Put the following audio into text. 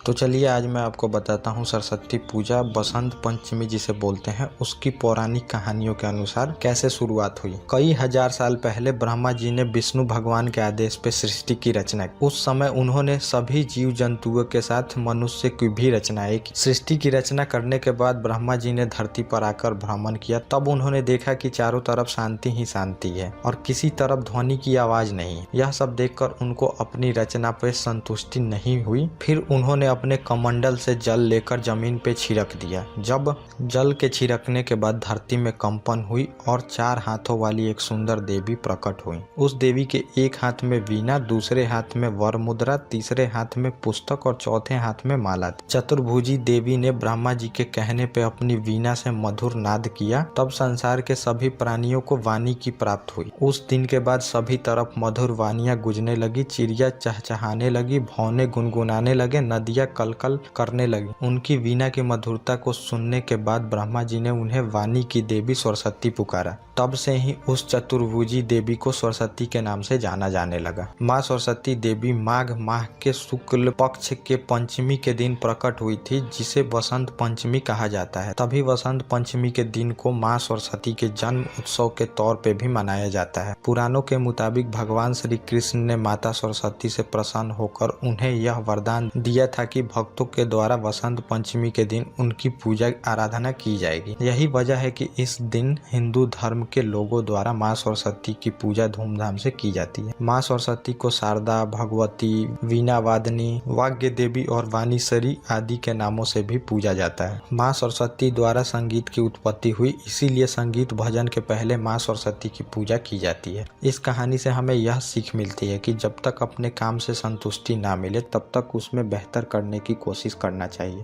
तो चलिए आज मैं आपको बताता हूँ सरस्वती पूजा बसंत पंचमी जिसे बोलते हैं उसकी पौराणिक कहानियों के अनुसार कैसे शुरुआत हुई। कई हजार साल पहले ब्रह्मा जी ने विष्णु भगवान के आदेश पे सृष्टि की रचना की। उस समय उन्होंने सभी जीव जंतुओं के साथ मनुष्य की भी रचनाएं की। सृष्टि की रचना करने के बाद ब्रह्मा जी ने धरती पर आकर भ्रमण किया। तब उन्होंने देखा कि चारों तरफ शांति ही शांति है और किसी तरफ ध्वनि की आवाज नहीं। यह सब देखकर उनको अपनी रचना पे संतुष्टि नहीं हुई। फिर उन्होंने अपने कमंडल से जल लेकर जमीन पे छिड़क दिया। जब जल के छिड़कने के बाद धरती में कंपन हुई और 4 हाथों वाली एक सुंदर देवी प्रकट हुई। उस देवी के एक हाथ में वीणा, दूसरे हाथ में वर मुद्रा, तीसरे हाथ में पुस्तक और चौथे हाथ में माला थी। चतुर्भुजी देवी ने ब्रह्मा जी के कहने पे अपनी वीणा से मधुर नाद किया। तब संसार के सभी प्राणियों को वाणी की प्राप्त हुई। उस दिन के बाद सभी तरफ मधुर वाणियां गूंजने लगी, चिड़िया चहचहाने लगी, भौने गुनगुनाने लगे, नदियां कलकल करने लगी। उनकी वीणा की मधुरता को सुनने के बाद ब्रह्मा जी ने उन्हें वाणी की देवी सरस्वती पुकारा। तब से ही उस चतुर्भुजी देवी को सरस्वती के नाम से जाना जाने लगा। माँ सरस्वती देवी माघ माह के शुक्ल पक्ष के पंचमी के दिन प्रकट हुई थी, जिसे वसंत पंचमी कहा जाता है। तभी वसंत पंचमी के दिन को माँ सरस्वती के जन्म उत्सव के तौर पे भी मनाया जाता है। पुराणों के मुताबिक भगवान श्री कृष्ण ने माता सरस्वती से प्रसन्न होकर उन्हें यह वरदान दिया था कि भक्तों के द्वारा वसंत पंचमी के दिन उनकी पूजा आराधना की जाएगी। यही वजह है कि इस दिन हिंदू धर्म के लोगों द्वारा माँ सरस्वती की पूजा धूमधाम से की जाती है। माँ सरस्वती को शारदा, भगवती, वीणा वादनी, वाग्य देवी और वाणीश्वरी आदि के नामों से भी पूजा जाता है। माँ सरस्वती द्वारा संगीत की उत्पत्ति हुई, इसीलिए संगीत भजन के पहले माँ सरस्वती की पूजा की जाती है। इस कहानी से हमें यह सीख मिलती है कि जब तक अपने काम से संतुष्टि ना मिले तब तक उसमें बेहतर करने की कोशिश करना चाहिए।